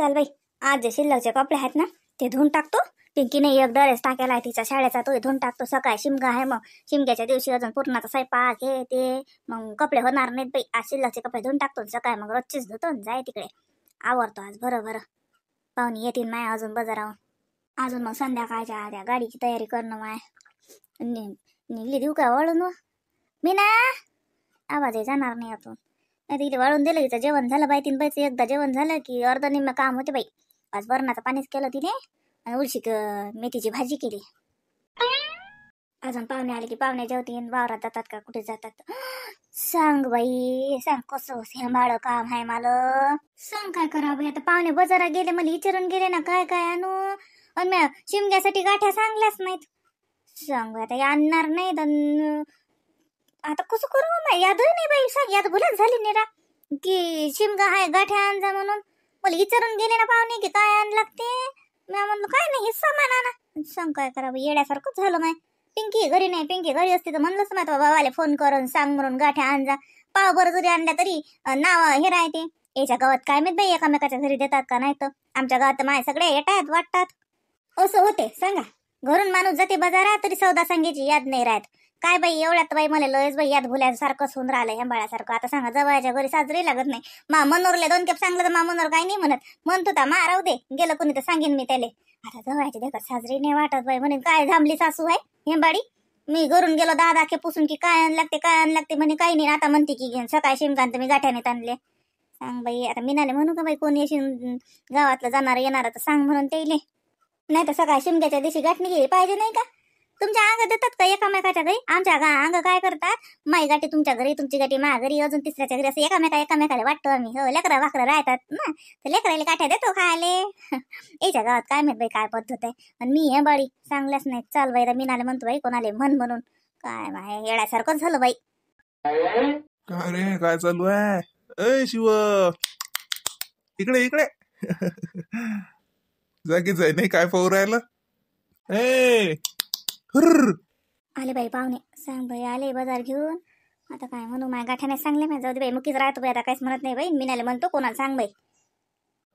चल बाई, आज जे शिल्लकचे कपडे आहेत ना ते धुवून टाकतो. पिंकीने एक ड्रेस टाकायला आहे तिचा शाळेचा, तो धुवून टाकतो. सकाळी शिमगा आहे, मग शिमग्याच्या दिवशी अजून पूर्णाचा स्वयंपाक हे ते, मग कपडे होणार नाहीत बाई. आज शिल्लकचे कपडे धुवून टाकतो, सकाळी मग रोजचीच धुतो जाय तिकडे. आवरतो आज बरं. पाहुणे येतील माय अजून बाजारावर. अजून मग संध्याकाळच्या त्या गाडीची तयारी करणं माय. निघली देऊ का वळून? मी ना आवाजही जाणार नाही अजून. नाही तिथे वाळून दिलं तिचं जेवण झालं बाई. 3 बाईचं एकदा जेवण झालं की अर्ध निम्म काम होते बाई. आज वरणाचं पाणीच केलं तिने आणि उलशी मेथीची भाजी केली. अजून पाहुणे आले की पाहुणे जेवतीन. वावरात जातात का कुठे जातात सांग बाई, सांग कसं सांभाळ काम आहे मला. सांग काय करावं आता. पाहुणे बाजारात गेले, मला विचारून गेले ना काय काय आणू. आणि मी शिमग्यासाठी गाठ्या सांगल्याच नाहीत. सांग आता आणणार नाहीत. आता कसं करू यादही नाही बाई. सांग याद भुलच झाली निरा की शिमगा हाय गाठ्या आणजा म्हणून. मला विचारून गेले ना पाहुणे की काय आण लागते. मी म्हणलं काय नाही हे सामान आणा. सांग काय करावं, येड्यासारखंच झालं माय. पिंकी घरी नाही, पिंकी घरी असते तर म्हणलंच माहिती बाबाले फोन करून सांग म्हणून गाठ्या आणजा. पाव बरं जरी आणल्या तरी नाव हे राहते. याच्या गावात काय माहित बाई एकामेकाच्या घरी देतात का नाही. तर आमच्या गावात माय सगळे येतात वाटतात. असं होते सांगा. घरून माणूस जाते बाजारात तरी सौदा सांगायची याद नाही राहत. काय बाई एवढ्यात बाई मला लयच बाई याद भुल्यासारखंच होऊन राहिलं हेंबाळ्यासारखं. आता सांगा जवळच्या घरी साजरी लागत नाही. मनोरले 2 खेप सांगलं तर मनोर काही नाही म्हणत होता राहू दे गेलं कोणी तर सांगेन मी त्याले. आता जवळची देखत साजरी नाही वाटत बाई. म्हणे काय झांबली सासू आहे हेंबाडी. मी घरून गेलो 10 खेप पुसून की काय आण लागते म्हणे काही नाही. आता म्हणते की घेऊन सकाळी शिमकांत मी गाठ्याने आणले. सांग बाई आता मीनाले म्हणू का बाई कोणी येशील गावातलं जाणार येणार तर सांग म्हणून त्याले. नाही तर सकाळी शिमग्याच्या दिवशी गाठणी गेली पाहिजे नाही का. तुमच्या अंग देतात का एकामेकाच्या घरी. आमच्या अंग काय करतात, माई गाठी तुमच्या घरी तुमची गाठी माझ्या घरी अजून तिसऱ्याच्या घरी असं एकामेकाला वाटतो आम्ही. हो लेकरा वाकरं राहतात ना तर लेकराला काठ्या देतो खायले. याच्या गावात काय माहित बाई काय पद्धत आहे. आणि मी हे बाडी चांगल्याच नाही. चाल बाई मीनाले म्हणतो बाई कोणाले म्हणून काय बाय येड्यासारखंच झालं बाई. काय रे काय चालू आहे. अय शिव इकडे जागीच आहे नाही काय पाहू राहिलं. ए आले बाई पाहुणे. सांग बाई आले बाजार घेऊन. आता काय म्हणू माय गाठ्याने सांगले मी. जाऊ दे बाई मुकीच राहतो बाई. आता काहीच म्हणत नाही बाई. मीनाले म्हणतो कोणाला सांग बाई.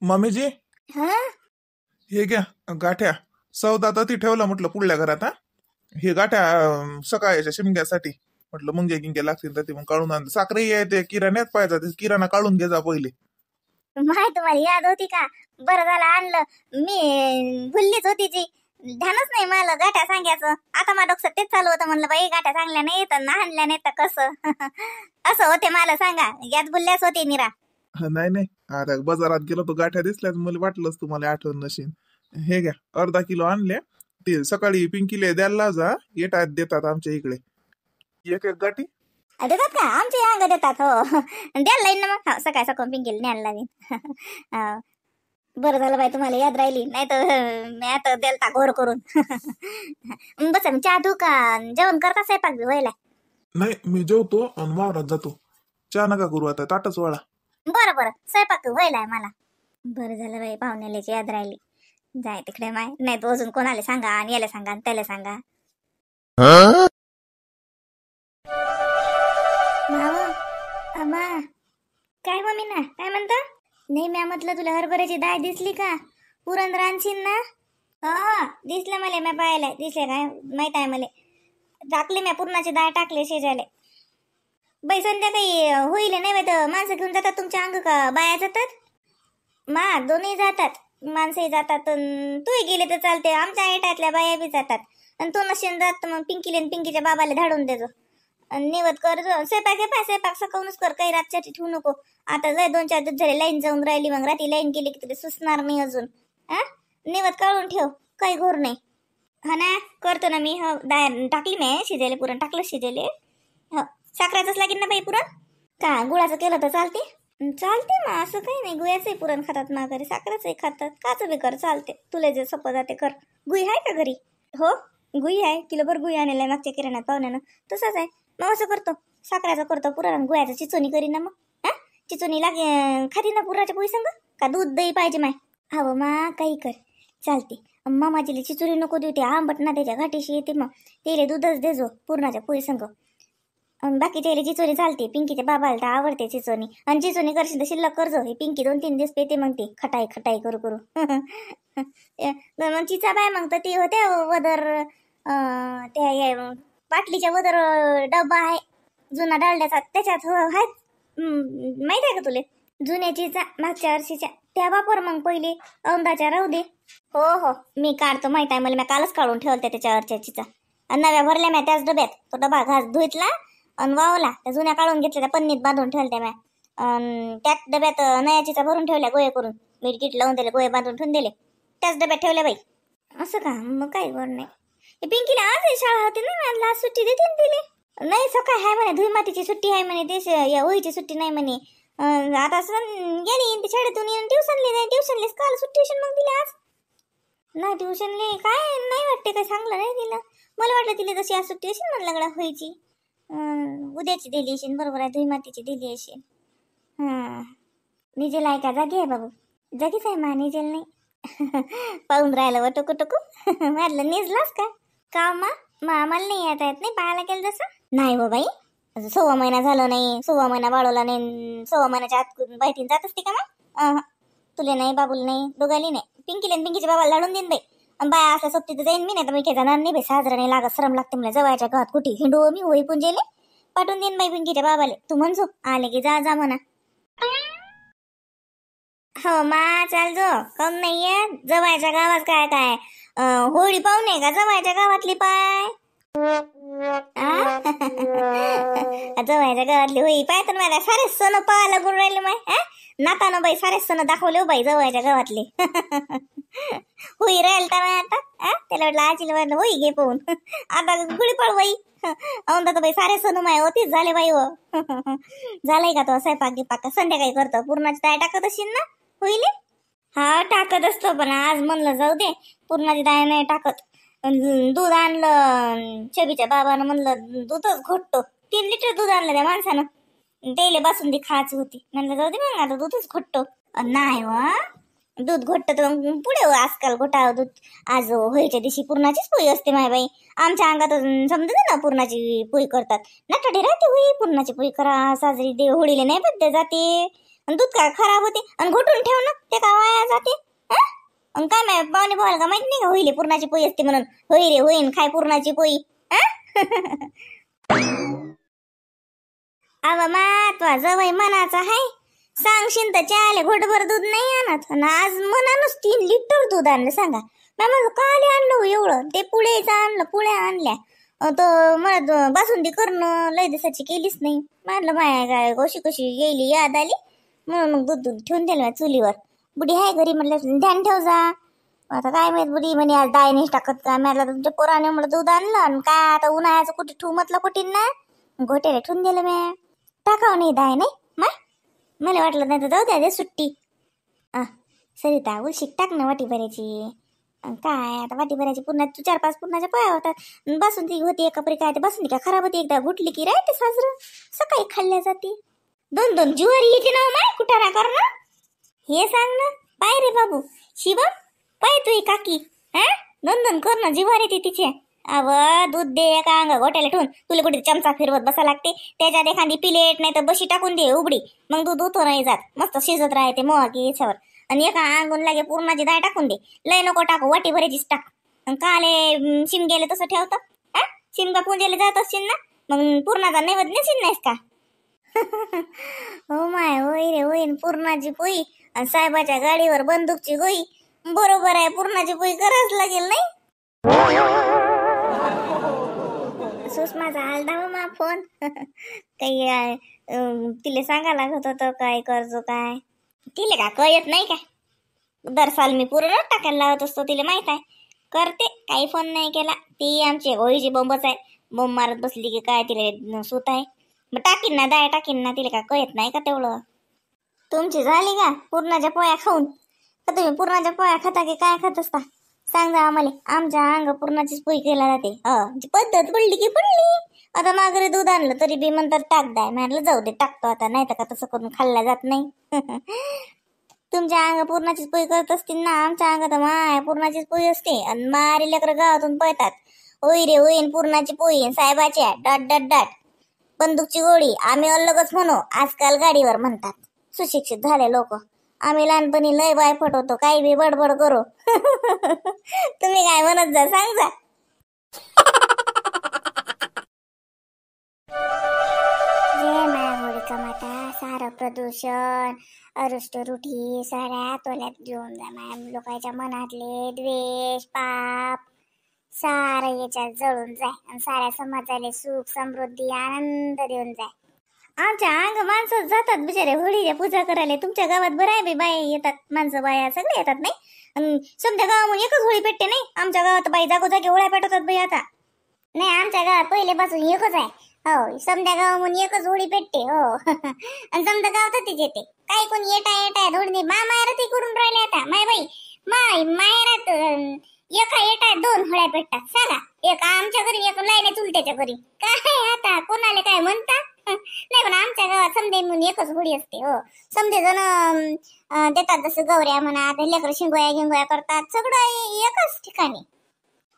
मम्मीजी हा हे घ्या गाठ्या. सौदा तर ती ठेवला म्हटलं पुढल्या घरात. हा हे गाठ्या सकाळच्या शिमग्यासाठी म्हटलं मुंग्या गिंग्या लागतील तर ते मग काढून आणलं. साखरही आहे ते किराण्यात पाहिजे. किराणा काढून घे जा पहिले. माय तुम्हाला याद होती का. बरं झालं आणलं. मी भुललीच होती जी. ध्यानच नाही मला गाठ्या सांगायचं. आता माझ्या डोक्यात तेच चालू होतं. म्हणलं बाई गाठ्या सांगल्या नाही तर आणल्या नाही तर कसं. असं होते मला सांगा. याद भुलल्याच होते निरा. नाही आता बाजारात गेलो तो गाठ्या दिसल्याच मला वाटलंच तुम्हाला आठवण नशीन. हे घ्या अर्धा किलो आणले. ते सकाळी पिंकीले द्यायला जा. येतात देतात आमच्या इकडे एक गाठी देतात का. आमचे अंग देतात हो. द्यायला लाईन ना मग सकाळी सकाळी पिंकीला न्यायला लावीन. बरं झालं बाई तुम्हाला याद राहिली. नाही तर मी आता देलता घोर करून. बस चहा धू का जेवण करता स्वयंपाक बी व्हायला. नाही मी जेवतो आणि वावरात जातो. चहा नका करू आता ताटच वाळा. बरं स्वयंपाक व्हायलाय मला. बरं झालं बाई पाहुण्याची याद राहिली. जाय तिकडे माय. नाही तो अजून कोणाला सांगा आणि याला सांगा आणि त्याला सांगा. काय मम्मी ना काय म्हणता. नाही म्या म्हटलं तुला हरभऱ्याची डाळ दिसली का. पुरण रांधशील ना. हा दिसलं मला. म्या पाहायला दिसले काय माहित आहे मला. टाकले म्या पुरणाची डाळ टाकले शेजाले. बाई संध्याकाळी होईल नाही बाई तर माणसं घेऊन जातात तुमच्या अंग का बाया जातात. दोन्ही जातात. माणसंही जातात. तूही गेले तर चालते. आमच्या आयटातल्या बाया बी जातात. आणि तू नसेल जात मग पिंकीले पिंकीच्या बाबाला धाडून देजो. निवत कर स्वयंपाक सकाळूनच कर. काही रातच्यासाठी ठेवू नको. आता लय 2-4 दिवस झाले लाईन जाऊन राहिली. मग रात्री लाईन गेली की तरी सुचणार नाही अजून. निवत काढून ठेव काही घोर नाही. हा ना करतो ना मी. हो डाळ टाकली मी शिजायला. पुरण टाकलं शिजायले. हो साखराचंच लागेल ना बाई पुरण. का गुळाचं केलं तर चालते. मग असं काही नाही. गुळाचंही पुरण खातात माघारी साखराचंही खातात. काचं बी कर चालते. तुला जे सोपं जाते कर. गुई आहे का घरी. हो गुई आहे. किलोभर गुई आणलेला आहे मागच्या किराण्यात पाहुण्यानं. तसंच आहे मग असं करतो. साखराचं करतो पुरण गुळाचं चिचोणी करीन ना मग. चिचोणी लागे खाती ना पुराच्या पोळी संग का दूध दही पाहिजे माय. हवं मा काही कर चालते. मामाजीला चिचोरी नको देऊ. ते आंबट ना त्याच्या घाटीशी येते. मग तेले दूधच देजो पुरणाच्या पोळी संग. बाकीच्या चिचोरी चालते, पिंकीच्या बाबाला तर आवडते चिचोनी. आणि चिचोनी करशील तर शिल्लक कर्ज हे पिंकी 2-3 दिवस पेते मग ती खटाई खटाई करू करू. मग चिचा बाय मग तर ती होते वदर त्या बाटलीच्या वदर डब्बा आहे जुना डालड्याचा, त्याच्यात आहेत माहित आहे का तुले? जुन्या चिचा मागच्या वर्षीच्या त्या वापर मग पहिले औंदाच्या राहू दे. हो हो मी काढतो, माहित आहे मला, मी कालच काढून ठेवते त्याच्यावरच्या चिचा. आणि नव्या भरल्या म्या त्याच डब्यात, तो डबा घास धुतला आणि वावला, त्या जुन्या काढून घेतल्या त्या पन्नीत बांधून ठेवल्या म्या. त्याच डब्यात नया चिचा भरून ठेवल्या गोळे करून, मीठ कीट लावून दिले, गोळे बांधून ठेवून दिले, त्याच डब्यात ठेवल्या बाई. असं का? मग काही गोड नाही. पिंकीला आज शाळा होती ना, मला आज सुट्टी देते ना तिले. नाही सकाळ आहे म्हणे, धुईमातीची सुट्टी आहे म्हणे, देश या होळीची सुट्टी नाही म्हणे. आता गेली ती शाळेतून येऊन ट्युशनलेच काल सुट्टी मग तिला आज नाही ट्युशनले काय नाही वाटते, काय सांगलं नाही तिला. मला वाटलं तिला तशी आज सुट्टी असेल म्हणलं गड्या व्हायची. उद्याची दिली असेल, बरोबर आहे, धुईमातीची दिली असेल. निजेल आहे का? जागी आहे बाबू, जागीच आहे मा, निजेल नाही. पाहून राहिलं व टुकू टुकू. म्हटलं निजलास का मा? आम्हाला नाही येत नाही पाहायला गेलं तसं. नाही हो बाई, 6 महिना झालं नाही, 6 महिना वाढवला नाही, 6 महिन्याच्या आत बाईतीन जात असते का मग? तुले नाही, बाबूला नाही, दोघाली नाही. पिंकीला पिंकीच्या बाबाला लाडून देईन बाई. बाय असं सोबती तर जाईन मी, नाही तर मी काही जाणार नाही बाई. साजरा नाही लागत, श्रम लागते मला. जवळच्या गावात कुठे हिंडू मी, होई पुंजेले पाठवून देईन बाई पिंकीच्या बाबाले. तू म्हणजो आले की जा जा म्हणा. हो मा चाल जो, कम नाहीये जवळच्या गावात काय काय होळी पाहुणे का जवळच्या गावातली पाय. जवळच्या गावातली होळी पाय तर मला सारे सण पाहायला गुण राहिले माय. नातानं बाई सारे सण दाखवले बाई जवळच्या गावातले. होई राहील तर आता त्याला वाटलं आजीला वाटलं होई घे पाहून. आता गुढी पड बाई औंदा तर बाई सारे सण माय होतीच झाले बाई. हो झालंय का तो स्वयंपाक गिपाक संध्याकाळी करतो? पूर्णाची डाळ टाकत असेल ना होईले? हा टाकत असतो, पण आज म्हणलं जाऊ दे पूर्णाची डाळ नाही टाकत. दूध आणलं छबीच्या बाबानं, म्हणलं दूधच घोटतो. 3 लिटर दूध आणलं त्या माणसानं, त्याला बासुंदी खायची होती, म्हणलं जाऊ दे मग आता दूधच घोटतो. नाही वा दूध घोटतं तर पुढे आजकाल घोटा दूध. आज होळीच्या दिवशी पूर्णाचीच पोळी असते माय बाई. आमच्या अंगात समजते ना पूर्णाची पोळी करतात. नाटाडी राहते होई पूर्णाची पोळी करा साजरी, दे होळीला नाही बद्दल जाते. दूध काय खराब होते आणि घोटून ठेव ना, ते का वाया जाते. काय माय पाहुणे भावाला का माहित नाही का होईले पूर्णाची पोळी असते म्हणून? होई रे होईन खाय पूर्णाची पोळी. अव मा जवळ मनाचा हाय, सांगशील तर चाले घोटभर दूध नाही आणत, आणि आज मनानच 3 लिटर दूध आणलं. सांगा मग काले आणलं एवढं? ते पुळेचं आणलं, पुळ्या आणल्या. तर मला बासुंदी करणं लय दिवसाची केलीच नाही. म्हणलं माया काय कशी कशी गेली याद आली म्हणून मग दूध ठेवून दिलं चुलीवर. बुडी आहे घरी, म्हटलं ध्यान ठेव जा. आता काय माहित बुडी म्हणे आज डाळ नाही टाकत का. मला तुमच्या पोराने म्हणलं दूध आणलं आणि काय आता उन्हाळ्याचं कुठे ठेवू म्हटलं कुठीन ना, घोट्याला ठेवून दिलं मी. टाकावं नाही डाळ नाही मा, मला वाटलं नाही तर जाऊ द्या सुट्टी. सरिता उलशिक टाक ना वाटी भरायची. काय आता वाटी भरायची पुन्हा 4-5 पुन्हाच्या पाया होतात. बासुंदी होती एका परी, काय ते बासुंदी काय खराब होती, एकदा घुटली की राहते साजरं, सकाळी खाल्ल्या जाते. 2-2 ज्वारी येते ना माय कुठं ना कर ना, हे सांग ना. पाय रे बाबू शिवम, पाय तुही काकी 2-2 कर ना, जिवार येते तिचे. अव दूध दे एका अंगा घोट्याला ठेवून, तुला कुठे चमचा फिरवत बसा लागते. त्याच्यात एखादी प्लेट नाही तर बशी टाकून दे उघडी, मग दूध उतो नाही जात, मस्त शिजत राहते मोहा की याच्यावर. आणि एका अंगून लागे पूर्णाची डाळ टाकून दे, लय नको टाकू, वाटी भरायचीच टाक. काले शिमग्याला तसं ठेवतं. शिमगा पूजेला जात असशील ना, मग पूर्णाचा नैवेद्य नेशील नाहीस का? हो माय होय रे होईन पूर्णाची पोळी आणि साहेबाच्या गाडीवर बंदूकची गोळी. बरोबर आहे, पूर्णाची पोळी करावंच लागेल नाही. सुषमाचा आलदा हो मा फोन. काही तिला सांगा लागत होतं काय करजो काय, तिला का कळत नाही काय. दर साल मी पूर्ण टाकायला लावत असतो, तिला माहित आहे करते. काही फोन नाही केला, ती आमची होळीची बोंबच आहे. बोंब मारत बसली की काय तिला सूत आहे. मग टाकीन ना डाळ टाकीन ना, तिला का कळत नाही का तेवढं. तुमची झाली का पूर्णाच्या पोळ्या खाऊन? का तुम्ही पूर्णाच्या पोळ्या खाता की काय खात असता सांग जा आम्हाला. आमच्या अंग पूर्णाचीच पोळी केला जाते. पद्धत पडली की पडली. आता माघारी दूध आणलं तरी बी म्हणतात टाक दाय, म्हटलं जाऊ दे टाकतो आता, नाही तर का तसं करून खाल्ला जात नाही. तुमच्या अंग पूर्णाचीच पोळी करत असतील ना, आमच्या अंगात माय पूर्णाचीच पोळी असते. आणि मारी लेकर गावातून पळतात, होई रे होईन पूर्णाची पोळी साहेबाच्या डॉट डॉट डॉट. बंदूकची गोळी आम्ही अलगच म्हणू, आजकाल गाडीवर म्हणतात सुशिक्षित झाले लोक. आम्ही लहानपणी लय बाय फटवतो, काही बी बडबड करू. तुम्ही काय म्हणत जा सांग जा. जय माया होळिका माता. सारं प्रदूषण अरुष्ट रुठी साऱ्या तोल्यात घेऊन जा माया. लोकांच्या मनातले द्वेष पाप सारं याच्यात जळून जाय आणि साऱ्या समाजाला सुख समृद्धी आनंद देऊन जाय. आमच्या अंग माणसं जातात बिचारे होळीच्या पूजा करायला. तुमच्या गावात बरं आहे बाई, येतात माणसं बाया सगळे येतात नाही. समजा गावामध्ये एकच होळी पेटते नाही. आमच्या गावात बाई जागोजागी होळ्या पेटवतात बाई आता. नाही आमच्या गावात पहिलेपासून एकच आहे. हो समजा गावामध्ये एकच होळी पेटते. हो आणि समजा गावातच येते. काही कोणी येटा धोडणे मायरात करून राहिले आता. माय बाई मायरात एका येटा 2 होळ्या पेटतात सांगा. एक आमच्या घरी एक लाईने चुलत्याच्या घरी. काय आता कोणाला काय म्हणता. नाही पण आमच्या गावात समजे म्हणून एकच होळी असते. हो समजे जण देतात जसं गौऱ्या म्हणा, लेकर शिंगोया गिंगोया करतात सगळं एकच ठिकाणी.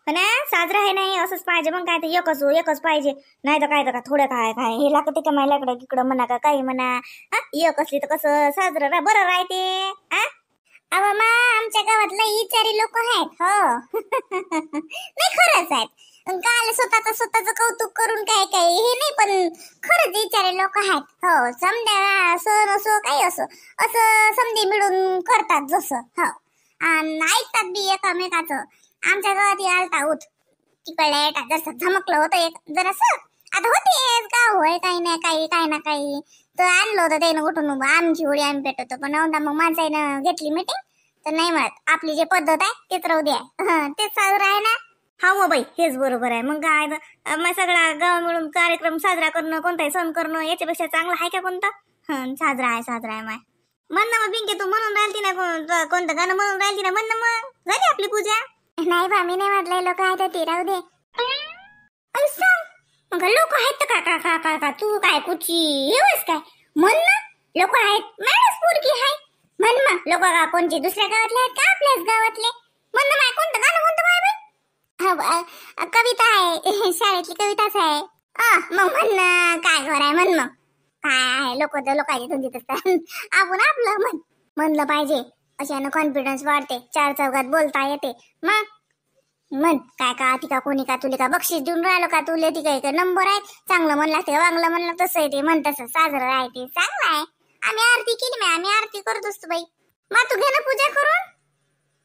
पण साजरा आहे नाही असंच पाहिजे. मग काय ते एकच पाहिजे. नाही तर काय तर का थोडं काय हे लागतं का माय लाकडं तिकडं म्हणा का काही म्हणा. एक असली तर कसं साजरं बरं राहते. अवा मा आमच्या गावात लई विचारी लोक आहेत. हो नाही खरंच आहेत. काल स्वतःच कौतुक करून काय हे नाही पण खरंच विचारे लोक आहेत. हो समजा सण असो काही असो असं समजे मिळून करतात जसं. हो आणि ऐकतात बी एकामेकाचं. आमच्या गावात आलता होत तिकडल्या येटा जसं झमकलं होतं एक जरासं. आता होते गाव होय काही नाही काही ना काही तर आणलं होतं त्यानं कुठून आमची होळी आम्ही पेटवतो. पण नव्हता मग माणसानं घेतली मीटिंग तर नाही म्हणत आपली जे पद्धत आहे तेच राहू द्या. तेच साजरा आहे ना. हा मग बाई हेच बरोबर आहे. मग काय मग सगळा गाव मिळून कार्यक्रम साजरा करणं कोणताही सण करणं याच्यापेक्षा चांगला आहे का कोणता. साजरा आहे माय. म्हण ना मग बिंके तू म्हणून राहिली ना कोणतं गाणं म्हणून राहिली ना. म्हण ना मग झाली आपली पूजा. नाही बा मी नाही म्हटलंय लोक आहेत ते राहू दे. मग लोक आहेत का तू काय कुची हेवस काय म्हण ना. लोक आहेत मॅडस पोरगी आहे म्हण मग. लोक का कोणचे दुसऱ्या गावातले आहेत का आपल्याच गावातले. म्हण ना माय कोणतं गाणं म्हणतो बाय बाई. कविता आहे शाळेतली कविताच आहे. मग म्हण काय घर आहे म्हण. मग काय आहे लोक तर लोकांची धुंदीत असतात. आपण आपलं म्हणलं पाहिजे. अशानं कॉन्फिडन्स वाढते. 4 चौघात बोलता येते. मग म्हण काय का ती का कोणी का तुले का बक्षीस देऊन राहिलो का तुले ती काही नंबर आहे. चांगलं म्हण लागते वांगलं म्हणलं तसं येते म्हण तसं साजरं राहते चांगलं आहे. आम्ही आरती केली आम्ही आरती करत असतो बाई. मग तू घे ना पूजा करून.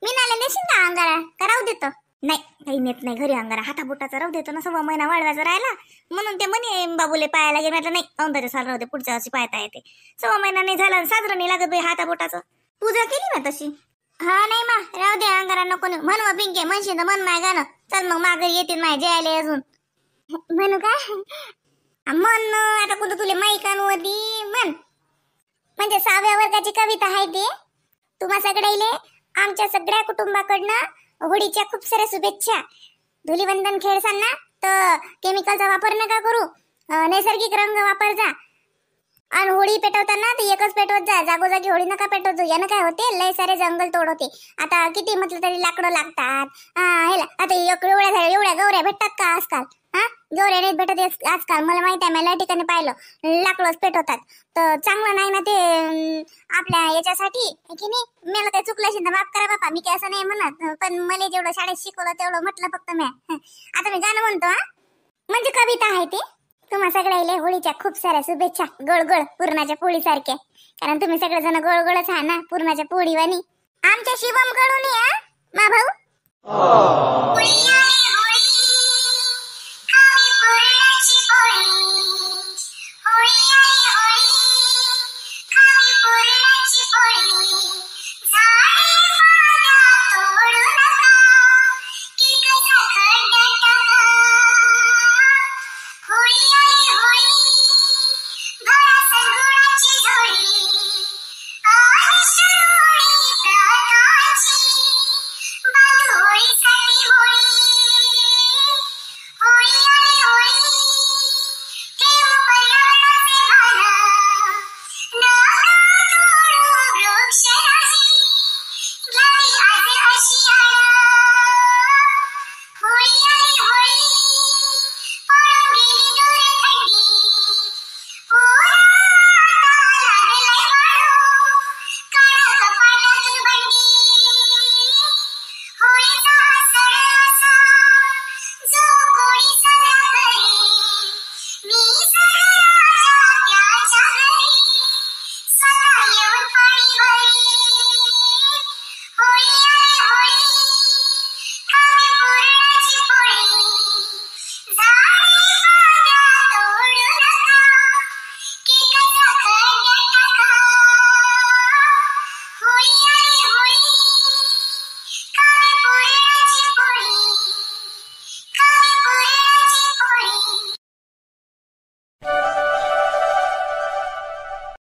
मी नाला नेशील का अंगारा का राहू देतो. नाही काही नेत नाही घरी अंगारा हाताबोटाचा राहू देतो ना. 6 महिना वाढवायचा राहिला म्हणून ते म्हणे बाबूले पायाला गेले. म्हटलं नाही 15 साल राहू दे पुढच्या वर्षी पाहता येते. 6 महिना नाही झाला साजरं नाही लागत बाई हाताबोटाचं. पूजा केली ना तशी. हा नाही मा राहू दे अंगारा नको म्हण. मग पिंके म्हणशील तर म्हण माय गाणं. चल मग माघारी येतील माय जयाले अजून म्हणू का म्हण. आता कुठं तुले माईकांवरती म्हण. म्हणजे 6व्या वर्गाची कविता आहे ते. तुम्हा सगळ्याले आमच्या सगळ्या कुटुंबाकडनं होळीच्या खूप साऱ्या शुभेच्छा. धुलीवंदन खेळताना तर केमिकलचा वापर नका करू. नैसर्गिक रंग वापर जा. आणि होळी पेटवताना तर एकच पेटवत जा. जागोजागी होळी नका पेटवत जा. यानं काय होते लय सारे जंगल तोड होते. आता किती म्हटलं तरी लाकडं लागतात. आता एवढ्या गौऱ्या भेटतात का आजकाल. गौऱ्या नाही भेटत आजकाल. मला माहित आहे मला ठिकाणी पाहिलं लाकडंच पेटवतात. तर चांगलं नाही ना ते आपल्या याच्यासाठी की नाही. मला काही चुकलं असेल तर माफ करा बापा. मी काय असं नाही म्हणत पण मला जेवढं शाळेत शिकवलं तेवढं म्हटलं फक्त मी. आता मी गाणं म्हणतो म्हणजे कविता आहे ते. तुम्हा सगळ्याला होळीच्या खूप साऱ्या शुभेच्छा. गोळ पूर्णाच्या पोळी सारख्या. कारण तुम्ही सगळेजण गोळच हा ना पूर्णाच्या पोळीवानी. आमच्या शिवम कडून या मा भाऊ. आज अशी